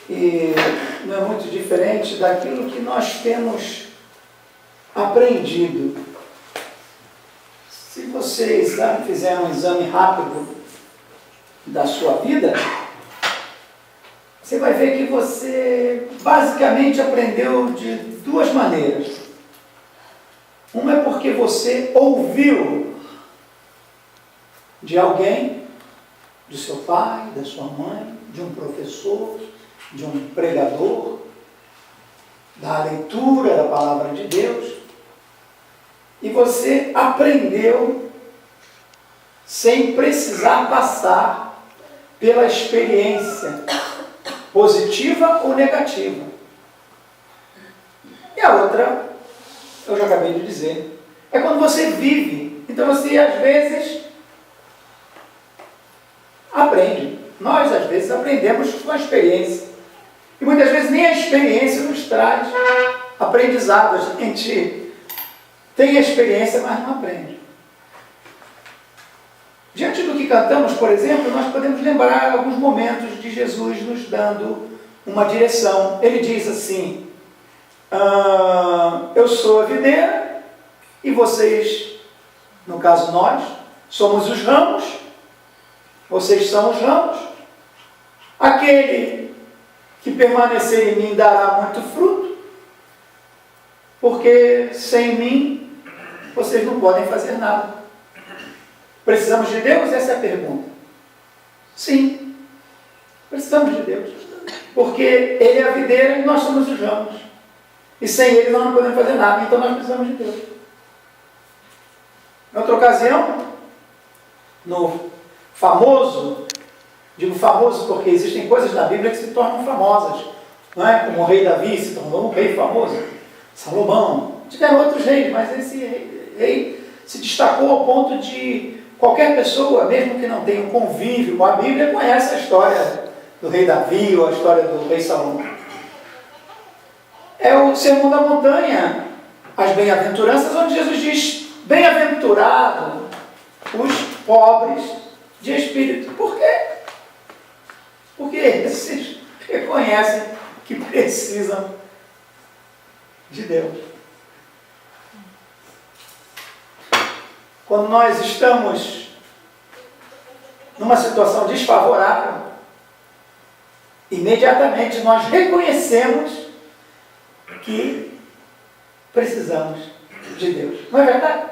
E não é muito diferente daquilo que nós temos aprendido. Se você fizer um exame rápido da sua vida, você vai ver que você basicamente aprendeu de duas maneiras. Uma é porque você ouviu de alguém, do seu pai, da sua mãe, de um professor, de um pregador, da leitura da palavra de Deus, e você aprendeu sem precisar passar pela experiência positiva ou negativa. E a outra, eu já acabei de dizer, é quando você vive. Então você às vezes aprende. Nós às vezes aprendemos com a experiência. E muitas vezes nem a experiência nos traz aprendizado. A gente tem a experiência, mas não aprende. Diante do que cantamos, por exemplo, nós podemos lembrar alguns momentos de Jesus nos dando uma direção. Ele diz assim: eu sou a videira e vocês, no caso nós, somos os ramos, vocês são os ramos. Aquele que permanecer em mim dará muito fruto, porque sem mim vocês não podem fazer nada. Precisamos de Deus? Essa é a pergunta. Sim, precisamos de Deus, porque Ele é a videira e nós somos os ramos, e sem Ele nós não podemos fazer nada, então nós precisamos de Deus. Em outra ocasião, no famoso, digo famoso porque existem coisas na Bíblia que se tornam famosas, não é? Como o rei Davi se tornou um rei famoso, Salomão, tiveram outros reis, mas esse rei se destacou ao ponto de qualquer pessoa, mesmo que não tenha um convívio com a Bíblia, conhece a história do rei Davi ou a história do rei Salomão. É o Sermão da Montanha, as bem-aventuranças, onde Jesus diz: bem-aventurado os pobres de espírito. Por quê? Porque esses reconhecem que precisam de Deus. Quando nós estamos numa situação desfavorável, imediatamente nós reconhecemos que precisamos de Deus. Não é verdade?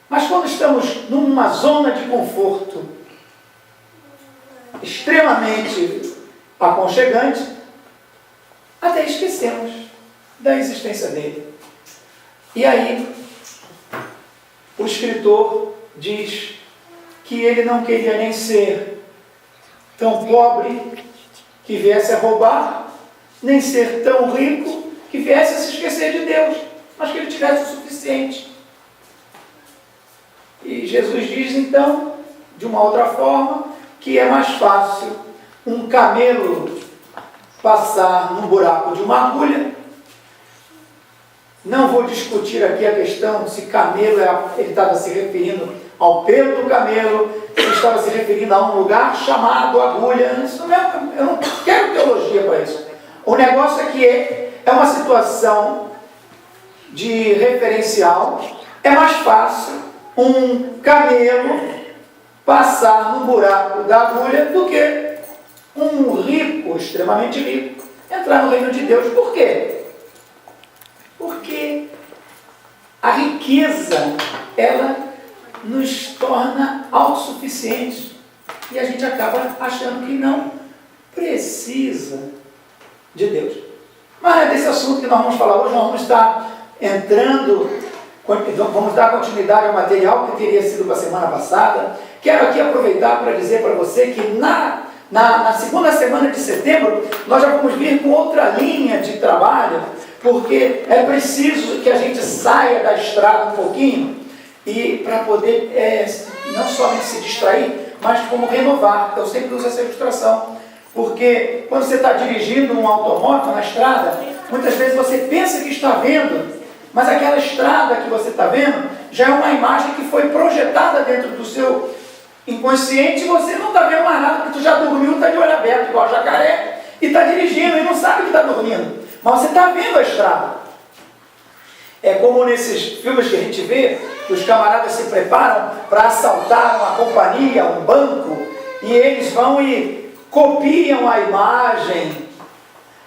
Mas quando estamos numa zona de conforto extremamente aconchegante, até esquecemos da existência dele. E aí, o escritor diz que ele não queria nem ser tão pobre que viesse a roubar, nem ser tão rico que viesse a se esquecer de Deus, mas que ele tivesse o suficiente. E Jesus diz, então, de uma outra forma, que é mais fácil um camelo passar num buraco de uma agulha. Não vou discutir aqui a questão de se camelo, ele estava se referindo ao pelo do camelo, se estava se referindo a um lugar chamado agulha. Isso não, eu não quero teologia para isso. O negócio é que é uma situação de referencial. É mais fácil um camelo passar no buraco da agulha do que um rico, extremamente rico, entrar no reino de Deus. Por quê? Porque a riqueza, ela nos torna autossuficientes e a gente acaba achando que não precisa de Deus. Mas é desse assunto que nós vamos falar hoje. Nós vamos estar entrando, vamos dar continuidade ao material que teria sido para a semana passada. Quero aqui aproveitar para dizer para você que na segunda semana de setembro nós já vamos vir com outra linha de trabalho, porque é preciso que a gente saia da estrada um pouquinho e para poder não somente se distrair, mas como renovar. Eu sempre uso essa ilustração, porque quando você está dirigindo um automóvel na estrada, muitas vezes você pensa que está vendo, mas aquela estrada que você está vendo já é uma imagem que foi projetada dentro do seu inconsciente, você não está vendo mais nada, porque tu já dormiu, está de olho aberto, igual jacaré, e está dirigindo e não sabe que está dormindo. Mas você está vendo a estrada. É como nesses filmes que a gente vê, que os camaradas se preparam para assaltar uma companhia, um banco, e eles vão e copiam a imagem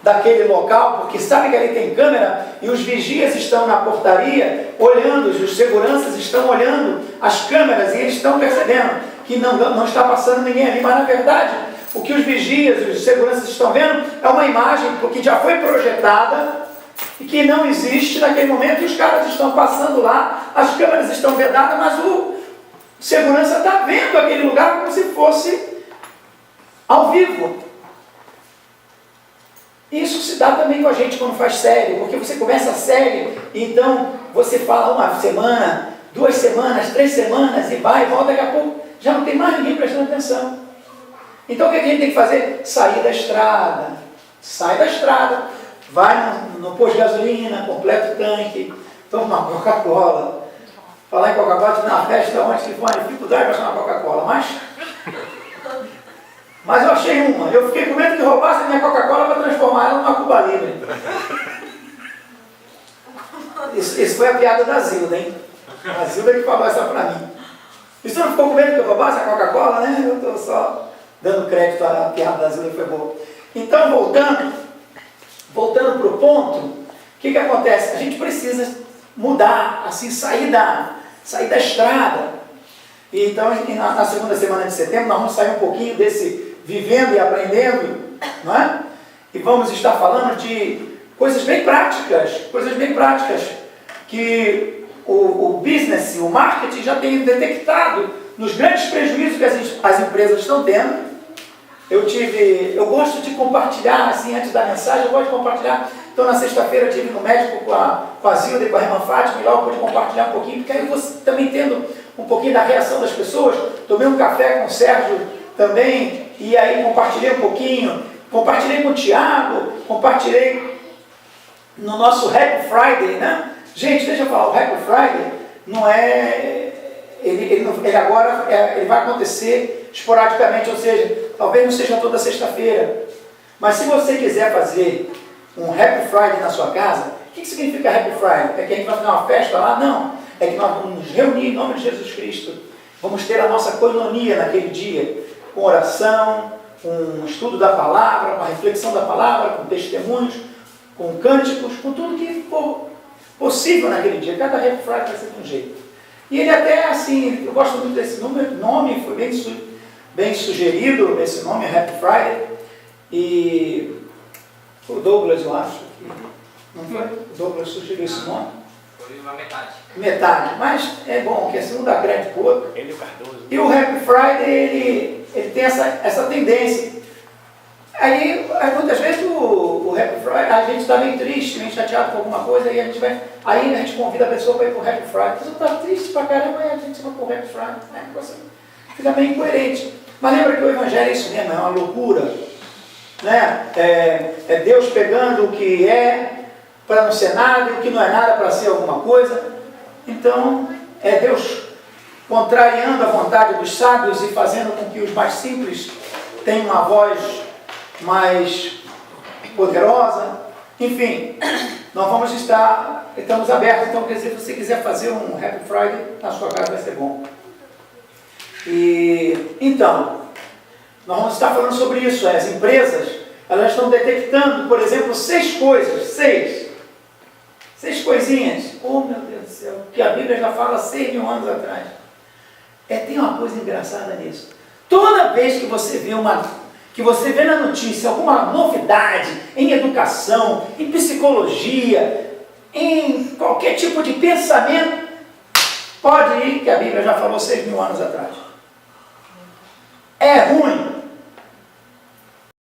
daquele local, porque sabem que ali tem câmera, e os vigias estão na portaria olhando, os seguranças estão olhando as câmeras, e eles estão percebendo que não está passando ninguém ali, mas na verdade, o que os vigias, os seguranças estão vendo é uma imagem que já foi projetada e que não existe naquele momento, e os caras estão passando lá, as câmeras estão vedadas, mas o segurança está vendo aquele lugar como se fosse ao vivo. Isso se dá também com a gente quando faz série, porque você começa a série, então você fala uma semana, 2 semanas, 3 semanas, e vai e volta, daqui a pouco já não tem mais ninguém prestando atenção. Então o que a gente tem que fazer? Sair da estrada. Sai da estrada, vai no posto de gasolina, completa o tanque, toma uma Coca-Cola. Falar em Coca-Cola, tive uma festa onde que foi uma dificuldade para chamar Coca-Cola, mas eu achei uma. Eu fiquei com medo que roubasse a minha Coca-Cola para transformar ela numa Cuba Libre. Isso foi a piada da Zilda, hein? A Zilda que falou essa para mim. E você não ficou com medo que eu roubasse a Coca-Cola, né? Eu estou só dando crédito à piada da Zilda, que foi boa. Então, voltando para o ponto, o que acontece? A gente precisa mudar, assim, sair da estrada. E então, na segunda semana de setembro, nós vamos sair um pouquinho desse vivendo e aprendendo, não é? E vamos estar falando de coisas bem práticas, que o business, o marketing já tem detectado nos grandes prejuízos que as empresas estão tendo. Eu gosto de compartilhar, assim, antes da mensagem, eu gosto de compartilhar. Então, na sexta-feira, eu estive no médico com a Zilda e com a irmã Fátima, e lá eu pude compartilhar um pouquinho, porque aí você também tendo um pouquinho da reação das pessoas. Tomei um café com o Sérgio também, e aí compartilhei um pouquinho, compartilhei com o Tiago, compartilhei no nosso Happy Friday, né? Gente, deixa eu falar, o Happy Friday não é... Ele agora ele vai acontecer esporadicamente, ou seja, talvez não seja toda sexta-feira. Mas se você quiser fazer um Happy Friday na sua casa, o que significa Happy Friday? É que a gente vai fazer uma festa lá? Não. É que nós vamos nos reunir em nome de Jesus Cristo. Vamos ter a nossa coinonia naquele dia, com oração, com estudo da palavra, com a reflexão da palavra, com testemunhos, com cânticos, com tudo que for possível naquele dia. Cada Happy Friday vai ser de um jeito. E ele até, assim, eu gosto muito desse nome, foi bem sugerido, esse nome, Happy Friday. E o Douglas, eu acho, que não foi? O Douglas sugeriu esse nome. Foi uma metade. Metade, mas é bom, que assim um dá crédito para o outro. Ele e o Cardoso. E o Happy Friday, ele tem essa tendência. Aí, muitas vezes, o Happy Friday, a gente está meio triste, meio chateado com alguma coisa, aí a gente convida a pessoa para ir para o Happy Friday. A pessoa está triste pra caramba, aí a gente vai para o Happy Friday. Né? Você fica meio incoerente. Mas lembra que o Evangelho é isso mesmo, é uma loucura. Né? É Deus pegando o que é para não ser nada e o que não é nada para ser alguma coisa. Então, é Deus contrariando a vontade dos sábios e fazendo com que os mais simples tenham uma voz mais poderosa. Enfim, nós estamos abertos. Então, quer dizer, se você quiser fazer um Happy Friday na sua casa, vai ser bom. E então, nós vamos estar falando sobre isso. As empresas, elas estão detectando, por exemplo, 6 coisas, 6 coisinhas. Oh, meu Deus do céu, que a Bíblia já fala 6.000 anos atrás. Tem uma coisa engraçada nisso. Toda vez que você vê na notícia alguma novidade em educação, em psicologia, em qualquer tipo de pensamento, pode ir que a Bíblia já falou 6.000 anos atrás. É ruim.